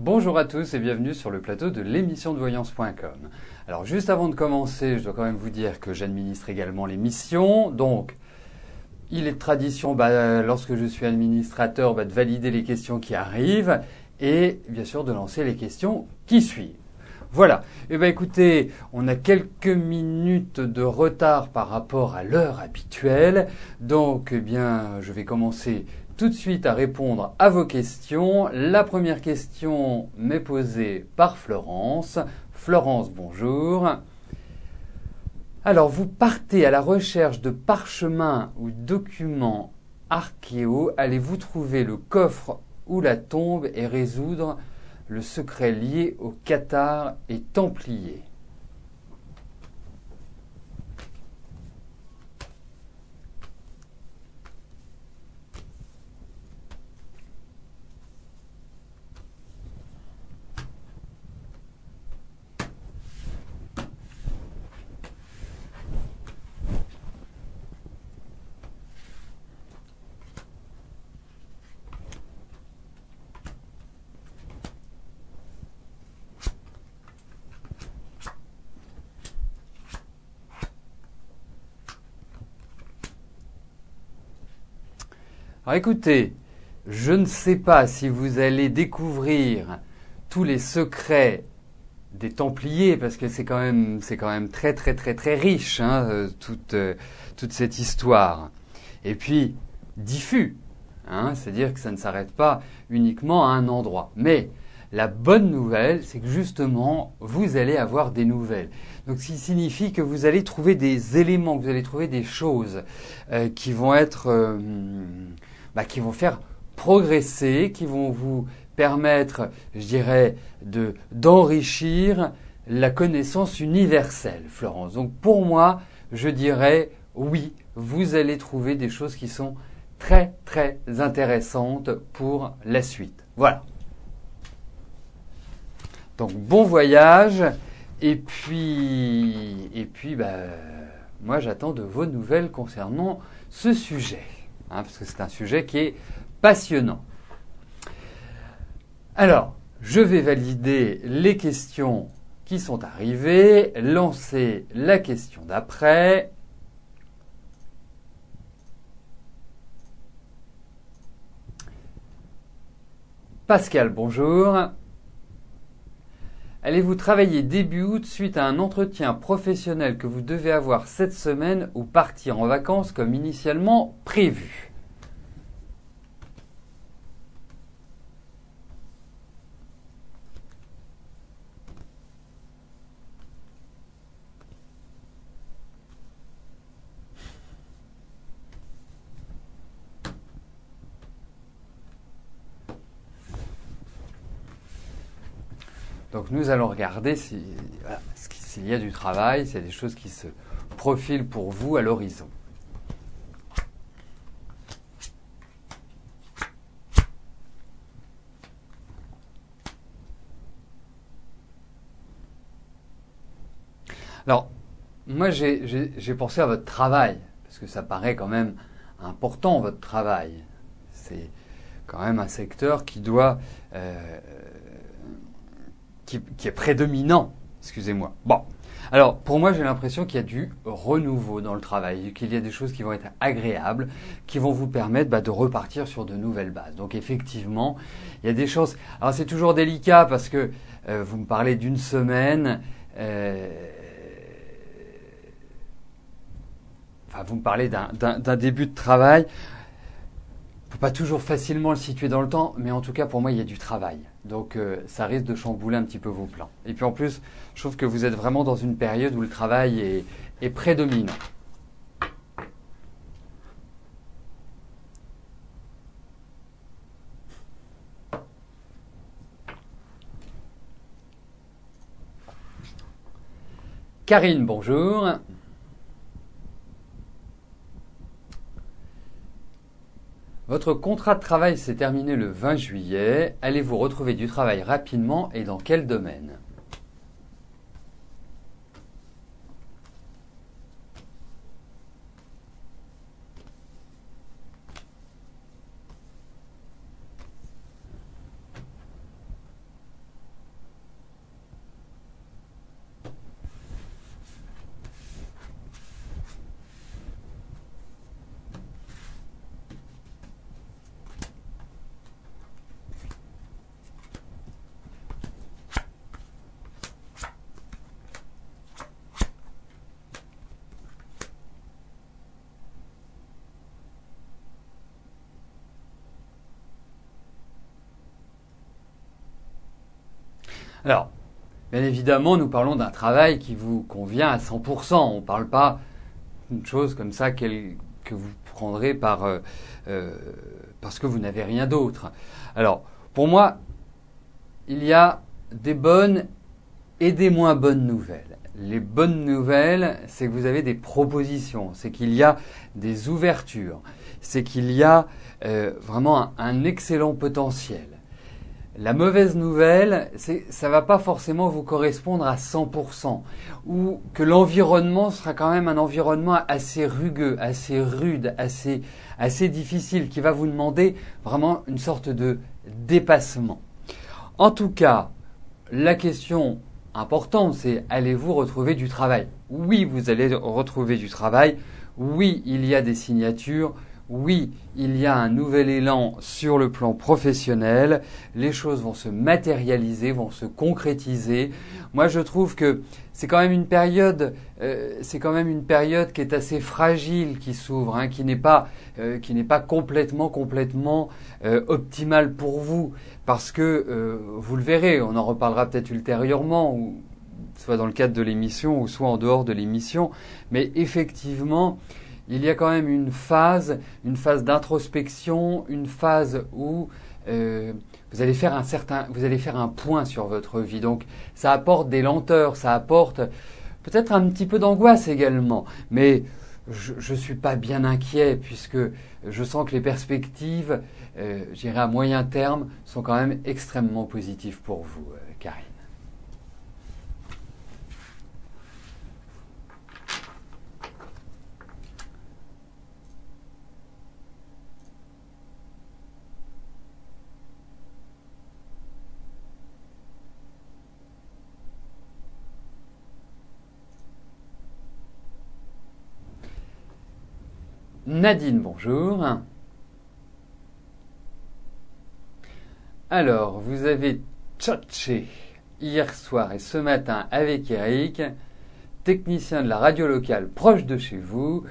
Bonjour à tous et bienvenue sur le plateau de l'émission de voyance.com. Alors juste avant de commencer, je dois quand même vous dire que j'administre également l'émission. Donc il est de tradition, lorsque je suis administrateur, de valider les questions qui arrivent et bien sûr de lancer les questions qui suivent. Voilà. Eh bien écoutez, on a quelques minutes de retard par rapport à l'heure habituelle. Donc eh bien, je vais commencer tout de suite à répondre à vos questions. La première question m'est posée par Florence. Florence, bonjour. Alors, vous partez à la recherche de parchemins ou documents archéaux. Allez-vous trouver le coffre ou la tombe et résoudre le secret lié aux cathares et templiers? Alors écoutez, je ne sais pas si vous allez découvrir tous les secrets des Templiers, parce que c'est quand même très très très très riche, hein, toute cette histoire. Et puis diffus, hein, c'est-à-dire que ça ne s'arrête pas uniquement à un endroit. Mais la bonne nouvelle, c'est que justement, vous allez avoir des nouvelles. Donc, ce qui signifie que vous allez trouver des éléments, que vous allez trouver des choses qui vont qui vont faire progresser, qui vont vous permettre, je dirais, d'enrichir la connaissance universelle, Florence. Donc, pour moi, je dirais oui, vous allez trouver des choses qui sont très très intéressantes pour la suite. Voilà. Donc bon voyage et puis moi j'attends de vos nouvelles concernant ce sujet, hein, parce que c'est un sujet qui est passionnant. Alors, je vais valider les questions qui sont arrivées, lancer la question d'après. Pascal, bonjour. Allez-vous travailler début août suite à un entretien professionnel que vous devez avoir cette semaine ou partir en vacances comme initialement prévu? Donc nous allons regarder s'il y a du travail, s'il y a des choses qui se profilent pour vous à l'horizon. Alors, moi j'ai pensé à votre travail, parce que ça paraît quand même important, votre travail. C'est quand même un secteur qui doit qui est prédominant, excusez-moi. Bon, alors pour moi j'ai l'impression qu'il y a du renouveau dans le travail, qu'il y a des choses qui vont être agréables, qui vont vous permettre de repartir sur de nouvelles bases. Donc effectivement, il y a des choses. Alors c'est toujours délicat parce que vous me parlez d'une semaine. Vous me parlez d'un début de travail. On ne peut pas toujours facilement le situer dans le temps, mais en tout cas pour moi il y a du travail. Donc ça risque de chambouler un petit peu vos plans. Et puis en plus, je trouve que vous êtes vraiment dans une période où le travail est prédominant. Karine, bonjour. Votre contrat de travail s'est terminé le 20 juillet. Allez-vous retrouver du travail rapidement et dans quel domaine? Alors, bien évidemment, nous parlons d'un travail qui vous convient à 100%. On ne parle pas d'une chose comme ça que vous prendrez parce que vous n'avez rien d'autre. Alors, pour moi, il y a des bonnes et des moins bonnes nouvelles. Les bonnes nouvelles, c'est que vous avez des propositions, c'est qu'il y a des ouvertures, c'est qu'il y a vraiment un excellent potentiel. La mauvaise nouvelle, ça va pas forcément vous correspondre à 100%, ou que l'environnement sera quand même un environnement assez rugueux, assez rude, assez difficile, qui va vous demander vraiment une sorte de dépassement. En tout cas, la question importante, c'est allez-vous retrouver du travail? Oui, vous allez retrouver du travail. Oui, il y a des signatures. Oui, il y a un nouvel élan sur le plan professionnel. Les choses vont se matérialiser, vont se concrétiser. Moi, je trouve que c'est quand même une période qui est assez fragile, qui s'ouvre, hein, qui n'est pas complètement optimale pour vous, parce que vous le verrez, on en reparlera peut-être ultérieurement, ou soit dans le cadre de l'émission, ou soit en dehors de l'émission, mais effectivement, il y a quand même une phase d'introspection, une phase où vous allez faire un point sur votre vie. Donc, ça apporte des lenteurs, ça apporte peut-être un petit peu d'angoisse également. Mais je suis pas bien inquiet puisque je sens que les perspectives, j'irai à moyen terme, sont quand même extrêmement positives pour vous, Karine. Nadine, bonjour. Alors, vous avez tchatché hier soir et ce matin avec Eric, technicien de la radio locale proche de chez vous.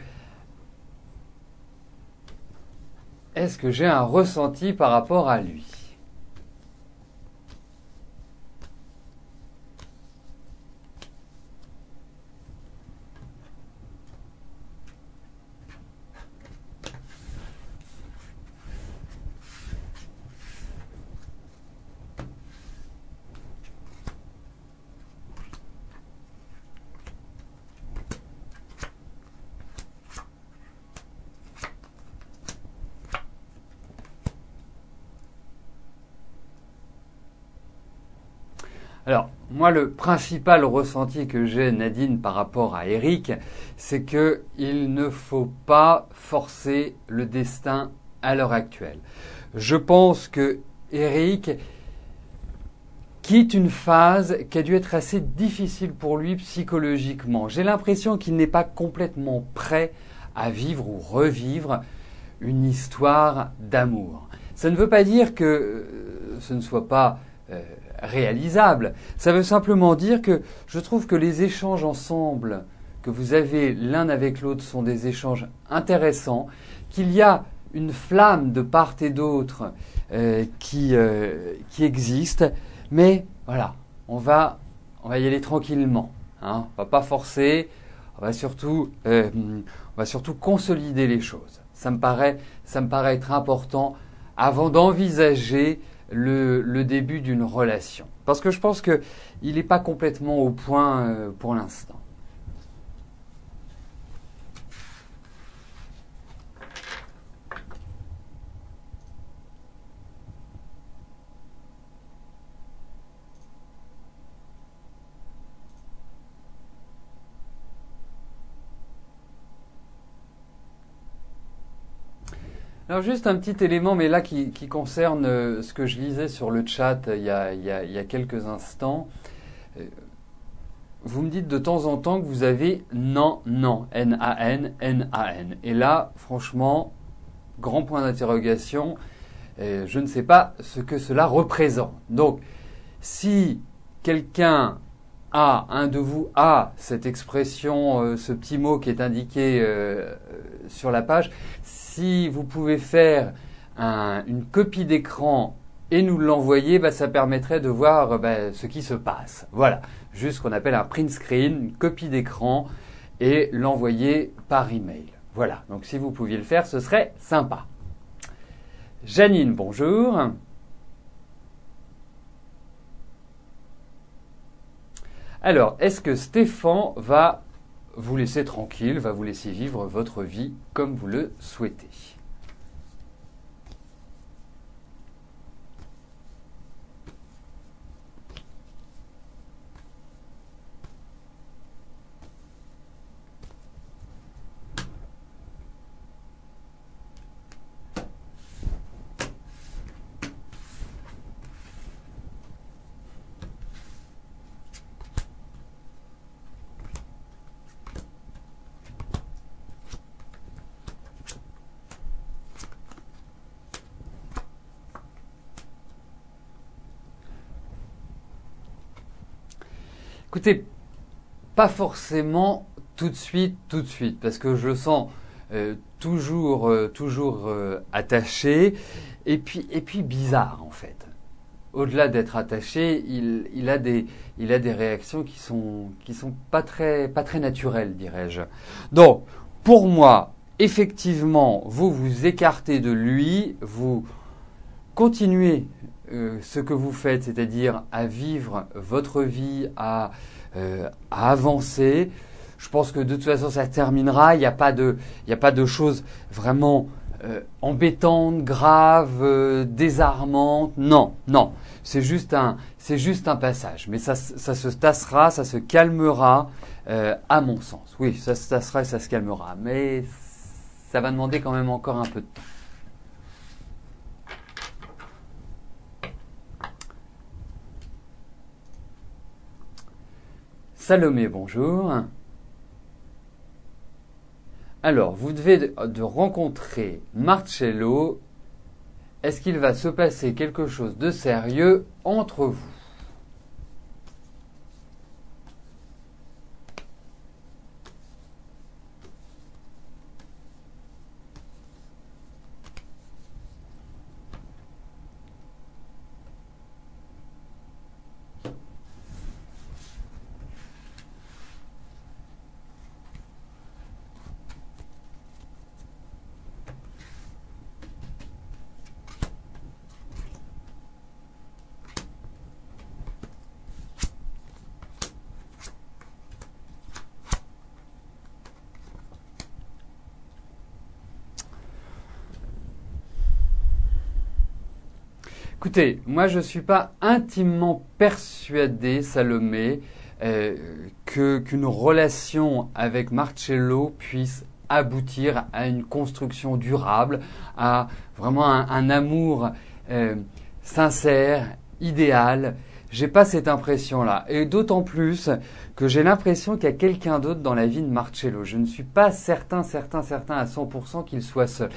Est-ce que j'ai un ressenti par rapport à lui ? Alors, moi, le principal ressenti que j'ai, Nadine, par rapport à Eric, c'est qu'il ne faut pas forcer le destin à l'heure actuelle. Je pense que Eric quitte une phase qui a dû être assez difficile pour lui psychologiquement. J'ai l'impression qu'il n'est pas complètement prêt à vivre ou revivre une histoire d'amour. Ça ne veut pas dire que ce ne soit pas réalisable. Ça veut simplement dire que je trouve que les échanges ensemble que vous avez l'un avec l'autre sont des échanges intéressants, qu'il y a une flamme de part et d'autre qui existe, mais voilà, on va y aller tranquillement, hein, on va pas forcer, on va surtout consolider les choses. Ça me paraît être important avant d'envisager le début d'une relation. Parce que je pense qu'il n'est pas complètement au point pour l'instant. Alors juste un petit élément, mais là qui concerne ce que je lisais sur le chat il y a quelques instants. Vous me dites de temps en temps que vous avez non, N-A-N, N-A-N. Et là, franchement, grand point d'interrogation, je ne sais pas ce que cela représente. Donc, si quelqu'un un de vous a cette expression, ce petit mot qui est indiqué sur la page, si vous pouvez faire une copie d'écran et nous l'envoyer, ça permettrait de voir ce qui se passe. Voilà, juste ce qu'on appelle un print screen, une copie d'écran, et l'envoyer par email. Voilà, donc si vous pouviez le faire, ce serait sympa. Janine, bonjour. Alors, est-ce que Stéphane va vous laisser tranquille, va vous laisser vivre votre vie comme vous le souhaitez? Écoutez, pas forcément tout de suite, parce que je le sens toujours attaché, et puis bizarre en fait. Au-delà d'être attaché, il a des réactions qui sont pas très naturelles, dirais-je. Donc, pour moi, effectivement, vous vous écartez de lui, vous continuez ce que vous faites, c'est-à-dire à vivre votre vie, à avancer. Je pense que de toute façon ça terminera. Il n'y a pas de choses vraiment embêtantes, graves, désarmantes. Non. C'est juste un passage. Mais ça se tassera, ça se calmera, à mon sens. Oui, ça se tassera et ça se calmera. Mais ça va demander quand même encore un peu de temps. Salomé, bonjour. Alors, vous devez de rencontrer Marcello. Est-ce qu'il va se passer quelque chose de sérieux entre vous? Écoutez, moi je ne suis pas intimement persuadé, Salomé, qu'une relation avec Marcello puisse aboutir à une construction durable, à vraiment un amour sincère, idéal. J'ai pas cette impression-là. Et d'autant plus que j'ai l'impression qu'il y a quelqu'un d'autre dans la vie de Marcello. Je ne suis pas certain à 100% qu'il soit seul.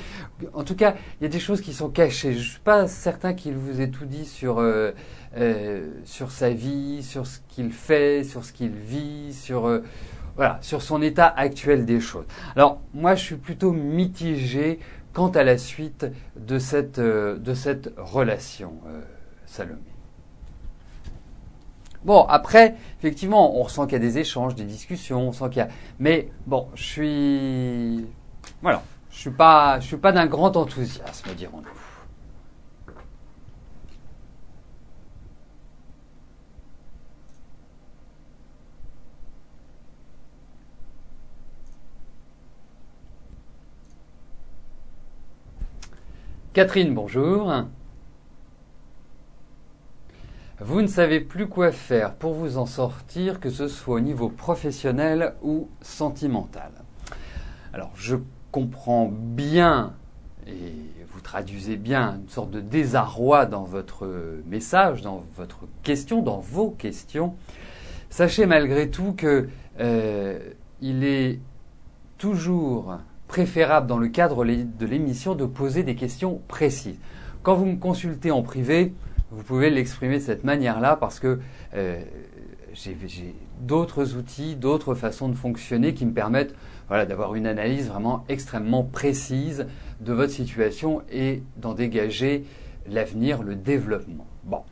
En tout cas, il y a des choses qui sont cachées. Je ne suis pas certain qu'il vous ait tout dit sur sa vie, sur ce qu'il fait, sur ce qu'il vit, sur son état actuel des choses. Alors, moi, je suis plutôt mitigé quant à la suite de cette relation, Salomé. Bon, après, effectivement, on ressent qu'il y a des échanges, des discussions, on sent qu'il y a... Mais bon, je suis pas d'un grand enthousiasme, dirons-nous. Catherine, bonjour. Vous ne savez plus quoi faire pour vous en sortir, que ce soit au niveau professionnel ou sentimental. Alors, je comprends bien, et vous traduisez bien, une sorte de désarroi dans votre message, dans votre question, dans vos questions. Sachez malgré tout que il est toujours préférable dans le cadre de l'émission de poser des questions précises. Quand vous me consultez en privé, vous pouvez l'exprimer de cette manière-là parce que j'ai d'autres outils, d'autres façons de fonctionner qui me permettent d'avoir une analyse vraiment extrêmement précise de votre situation et d'en dégager l'avenir, le développement. Bon.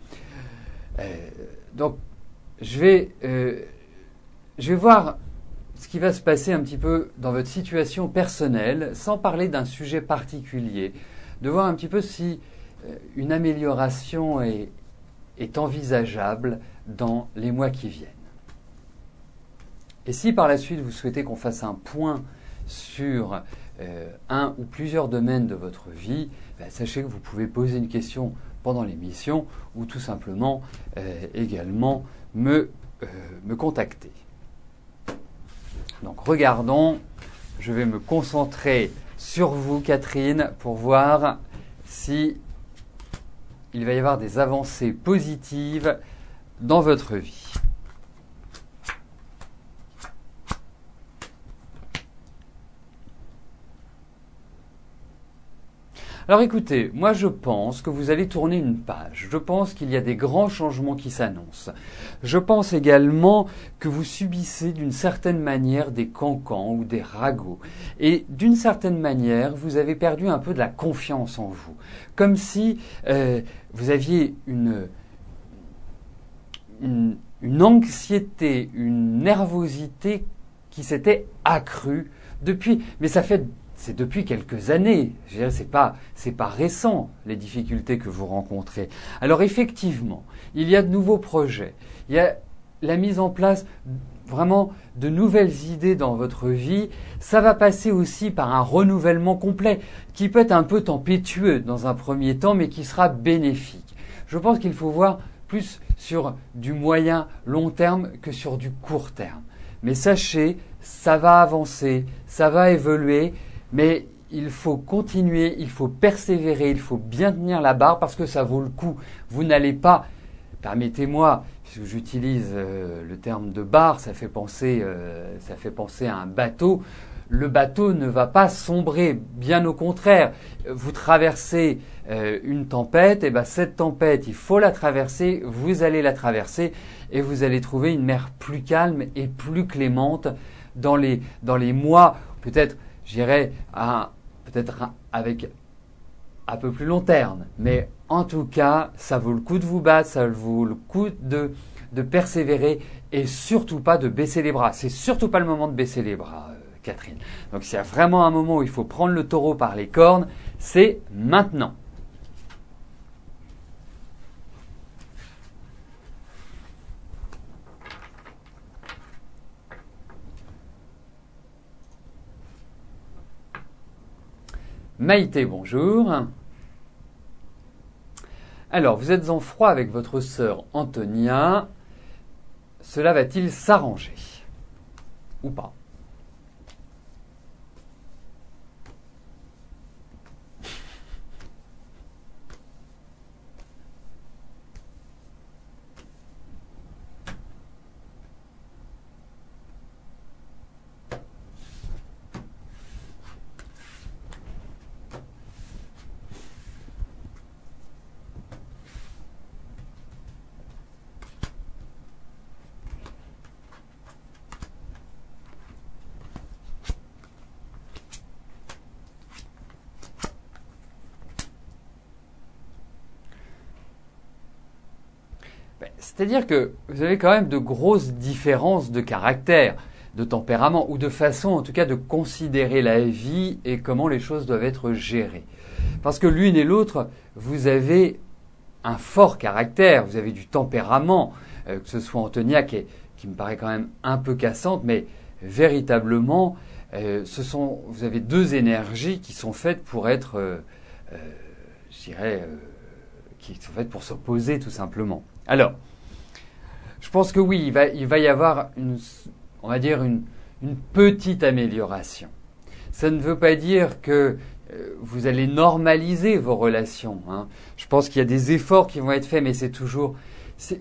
Donc, je vais voir ce qui va se passer un petit peu dans votre situation personnelle, sans parler d'un sujet particulier, de voir un petit peu si une amélioration est envisageable dans les mois qui viennent. Et si par la suite vous souhaitez qu'on fasse un point sur un ou plusieurs domaines de votre vie, sachez que vous pouvez poser une question pendant l'émission ou tout simplement également me contacter. Donc regardons, je vais me concentrer sur vous Catherine pour voir si il va y avoir des avancées positives dans votre vie. Alors écoutez, moi je pense que vous allez tourner une page. Je pense qu'il y a des grands changements qui s'annoncent. Je pense également que vous subissez d'une certaine manière des cancans ou des ragots. Et d'une certaine manière, vous avez perdu un peu de la confiance en vous. Comme si vous aviez une anxiété, une nervosité qui s'était accrue depuis... Mais c'est depuis quelques années. Je veux dire, c'est pas récent, les difficultés que vous rencontrez. Alors effectivement, il y a de nouveaux projets. Il y a la mise en place vraiment de nouvelles idées dans votre vie. Ça va passer aussi par un renouvellement complet qui peut être un peu tempétueux dans un premier temps, mais qui sera bénéfique. Je pense qu'il faut voir plus sur du moyen long terme que sur du court terme. Mais sachez, ça va avancer, ça va évoluer. Mais il faut continuer, il faut persévérer, il faut bien tenir la barre parce que ça vaut le coup. Vous n'allez pas, permettez-moi, puisque j'utilise le terme de barre, ça fait penser à un bateau. Le bateau ne va pas sombrer, bien au contraire. Vous traversez une tempête, et cette tempête, il faut la traverser, vous allez la traverser et vous allez trouver une mer plus calme et plus clémente dans les mois, peut-être, j'irai peut-être avec un peu plus long terme. Mais en tout cas, ça vaut le coup de vous battre, ça vaut le coup de persévérer et surtout pas de baisser les bras. C'est surtout pas le moment de baisser les bras, Catherine. Donc s'il y a vraiment un moment où il faut prendre le taureau par les cornes, c'est maintenant. Maïté, bonjour. Alors, vous êtes en froid avec votre sœur Antonia. Cela va-t-il s'arranger? Ou pas? C'est-à-dire que vous avez quand même de grosses différences de caractère, de tempérament, ou de façon en tout cas de considérer la vie et comment les choses doivent être gérées. Parce que l'une et l'autre, vous avez un fort caractère, vous avez du tempérament, que ce soit Antonia qui me paraît quand même un peu cassante, mais véritablement, vous avez deux énergies qui sont faites pour être, qui sont faites pour s'opposer tout simplement. Alors, je pense que oui, il va y avoir une petite amélioration. Ça ne veut pas dire que vous allez normaliser vos relations. Je pense qu'il y a des efforts qui vont être faits, mais c'est toujours... Vous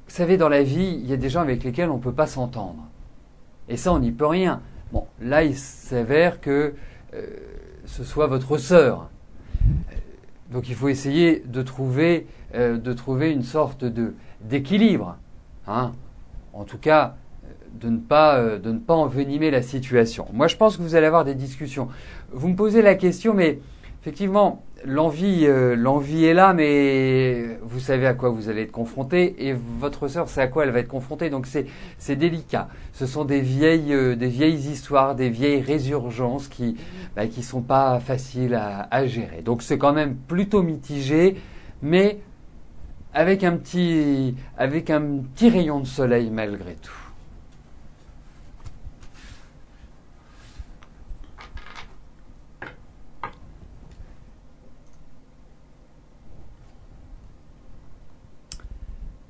savez, dans la vie, il y a des gens avec lesquels on ne peut pas s'entendre. Et ça, on n'y peut rien. Bon, là, il s'avère que ce soit votre sœur. Donc, il faut essayer de trouver une sorte d'équilibre. En tout cas, de ne pas envenimer la situation. Moi, je pense que vous allez avoir des discussions. Vous me posez la question, mais effectivement, l'envie est là, mais vous savez à quoi vous allez être confronté, et votre sœur sait à quoi elle va être confrontée, donc c'est délicat. Ce sont des vieilles histoires, des vieilles résurgences qui sont pas faciles à gérer. Donc c'est quand même plutôt mitigé, mais avec un petit rayon de soleil malgré tout.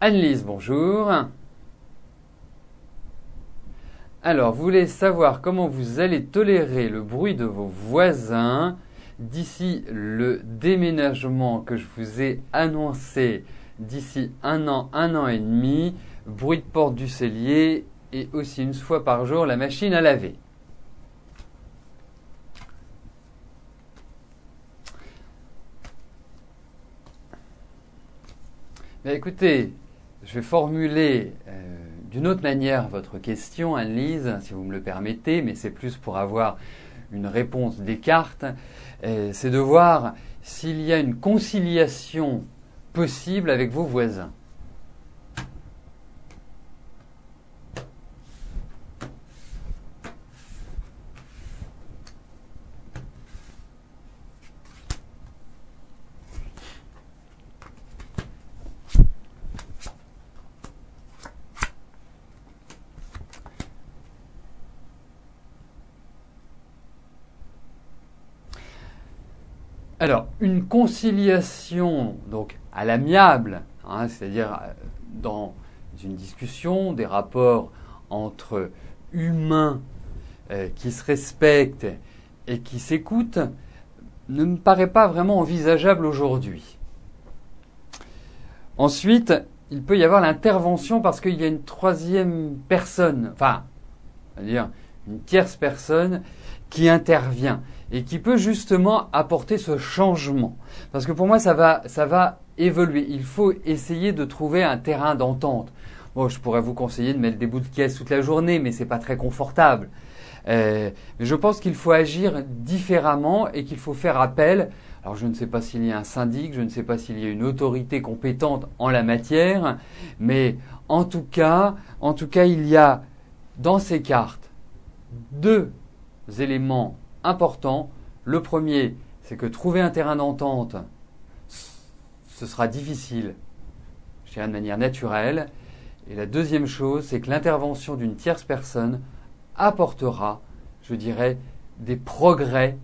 Anne-Lise, bonjour. Alors, vous voulez savoir comment vous allez tolérer le bruit de vos voisins d'ici le déménagement que je vous ai annoncé d'ici un an et demi, bruit de porte du cellier et aussi une fois par jour la machine à laver. Mais écoutez, je vais formuler d'une autre manière votre question, Anne-Lise, si vous me le permettez, mais c'est plus pour avoir une réponse des cartes. C'est de voir s'il y a une conciliation possible avec vos voisins. Alors, une conciliation donc à l'amiable, c'est-à-dire dans une discussion, des rapports entre humains qui se respectent et qui s'écoutent, ne me paraît pas vraiment envisageable aujourd'hui. Ensuite, il peut y avoir l'intervention parce qu'il y a une troisième personne, c'est-à-dire une tierce personne qui intervient et qui peut justement apporter ce changement. Parce que pour moi, ça va évoluer. Il faut essayer de trouver un terrain d'entente. Bon, je pourrais vous conseiller de mettre des bouts de caisse toute la journée, mais c'est pas très confortable. Mais je pense qu'il faut agir différemment et qu'il faut faire appel. Alors, je ne sais pas s'il y a un syndic, je ne sais pas s'il y a une autorité compétente en la matière, mais en tout cas, il y a dans ces cartes deux éléments importants. Le premier, c'est que trouver un terrain d'entente, ce sera difficile, je dirais de manière naturelle. Et la deuxième chose, c'est que l'intervention d'une tierce personne apportera, je dirais, des progrès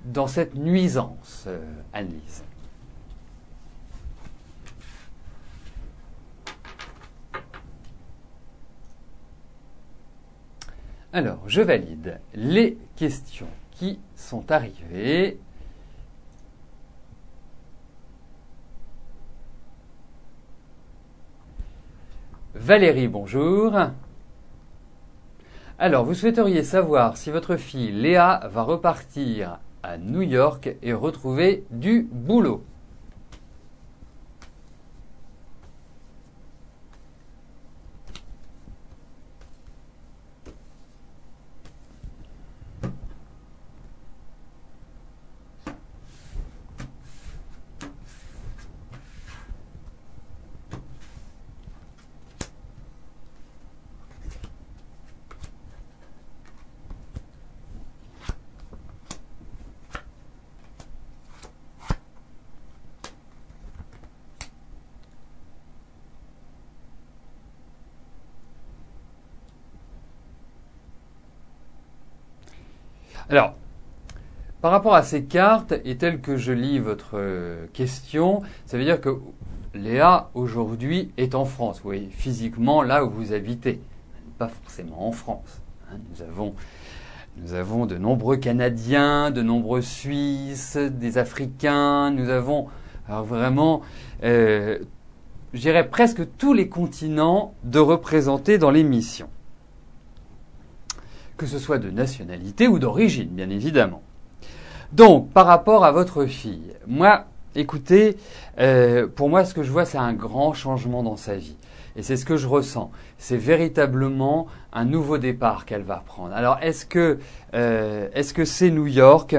dans cette nuisance, Anne-Lise. Alors, je valide les questions qui sont arrivées. Valérie, bonjour. Alors, vous souhaiteriez savoir si votre fille Léa va repartir à New York et retrouver du boulot. Alors, par rapport à ces cartes, et tel que je lis votre question, ça veut dire que Léa, aujourd'hui, est en France. Oui, physiquement, là où vous habitez. Pas forcément en France. Nous avons de nombreux Canadiens, de nombreux Suisses, des Africains. Nous avons alors vraiment, je dirais presque tous les continents de représenter dans l'émission. Que ce soit de nationalité ou d'origine, bien évidemment. Donc, par rapport à votre fille, moi, écoutez, pour moi, ce que je vois, c'est un grand changement dans sa vie. Et c'est ce que je ressens. C'est véritablement un nouveau départ qu'elle va prendre. Alors, est-ce que c'est New York ?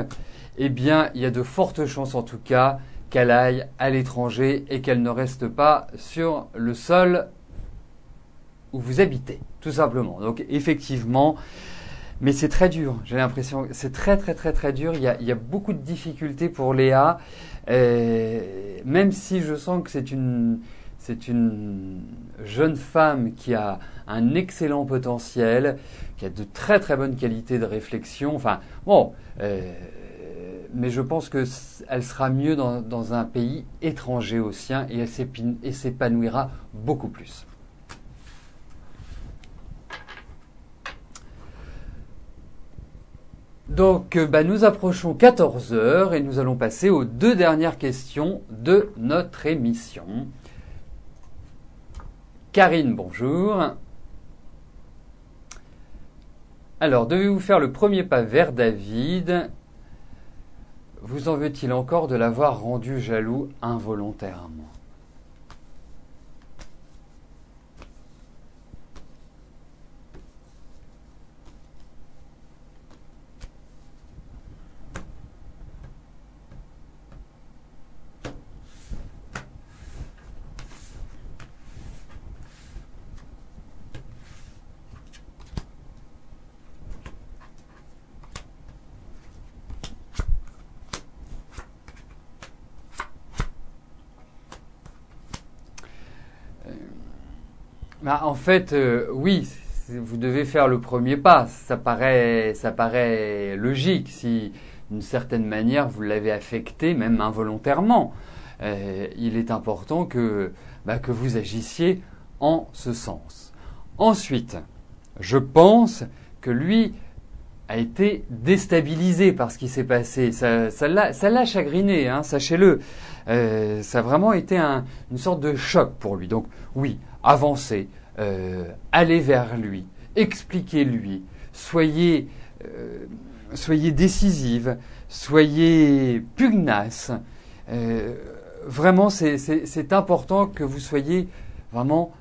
eh bien, il y a de fortes chances en tout cas qu'elle aille à l'étranger et qu'elle ne reste pas sur le sol où vous habitez, tout simplement. Donc effectivement, mais c'est très dur, j'ai l'impression, c'est très très très très dur, il y a beaucoup de difficultés pour Léa, même si je sens que c'est une jeune femme qui a un excellent potentiel, qui a de très très bonnes qualités de réflexion, enfin bon, mais je pense qu'elle sera mieux dans un pays étranger au sien et elle s'épanouira beaucoup plus. Donc, nous approchons 14 heures et nous allons passer aux 2 dernières questions de notre émission. Karine, bonjour. Alors, devez-vous faire le premier pas vers David? Vous en veut-il encore de l'avoir rendu jaloux involontairement? En fait, oui, vous devez faire le premier pas. Ça paraît logique si, d'une certaine manière, vous l'avez affecté, même involontairement. Il est important que vous agissiez en ce sens. Ensuite, je pense que lui a été déstabilisé par ce qui s'est passé. Ça l'a chagriné, hein, sachez-le. Ça a vraiment été une sorte de choc pour lui. Donc oui, avancez, allez vers lui, expliquez-lui, soyez décisive, soyez pugnace. Vraiment, c'est important que vous soyez vraiment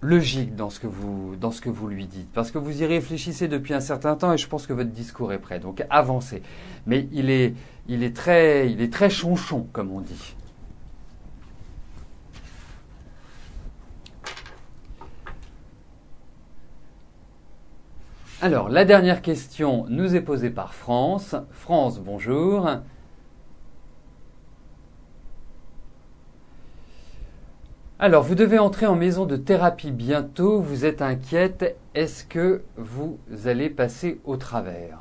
logique dans ce que vous lui dites, parce que vous y réfléchissez depuis un certain temps et je pense que votre discours est prêt. Donc avancez. Mais il est très chonchon, comme on dit. Alors, la dernière question nous est posée par France. France, bonjour. Alors, vous devez entrer en maison de thérapie bientôt. Vous êtes inquiète. Est-ce que vous allez passer au travers ?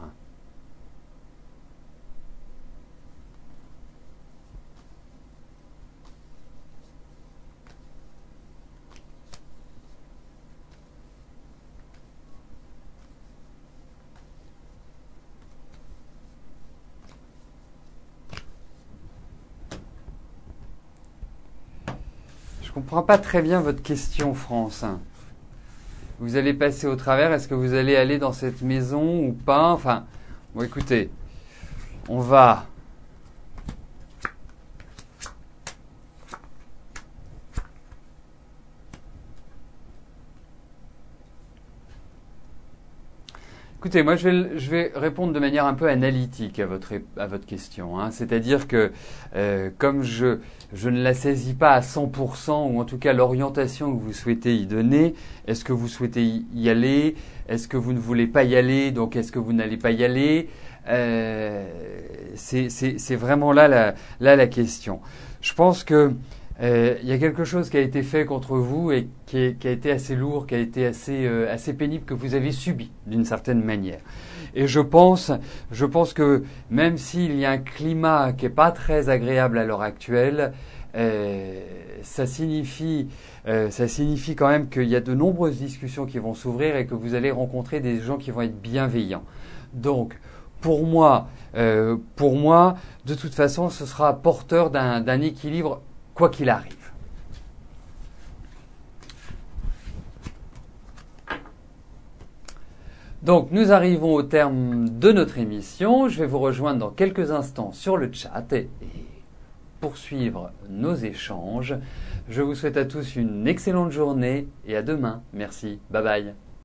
Je comprends pas très bien votre question, France. Vous allez passer au travers, est-ce que vous allez aller dans cette maison ou pas? Enfin, bon, écoutez, on va... Écoutez, moi je vais répondre de manière un peu analytique à votre question, hein. C'est-à-dire que comme je ne la saisis pas à 100%, ou en tout cas l'orientation que vous souhaitez y donner, est-ce que vous souhaitez y aller? Est-ce que vous ne voulez pas y aller? Donc est-ce que vous n'allez pas y aller? C'est vraiment là la question. Je pense que il y a quelque chose qui a été fait contre vous et qui a été assez lourd, qui a été assez pénible, que vous avez subi d'une certaine manière. Et je pense que même s'il y a un climat qui est pas très agréable à l'heure actuelle, ça signifie quand même qu'il y a de nombreuses discussions qui vont s'ouvrir et que vous allez rencontrer des gens qui vont être bienveillants. Donc, pour moi, de toute façon, ce sera porteur d'un équilibre quoi qu'il arrive. Donc nous arrivons au terme de notre émission. Je vais vous rejoindre dans quelques instants sur le chat et poursuivre nos échanges. Je vous souhaite à tous une excellente journée et à demain. Merci. Bye bye.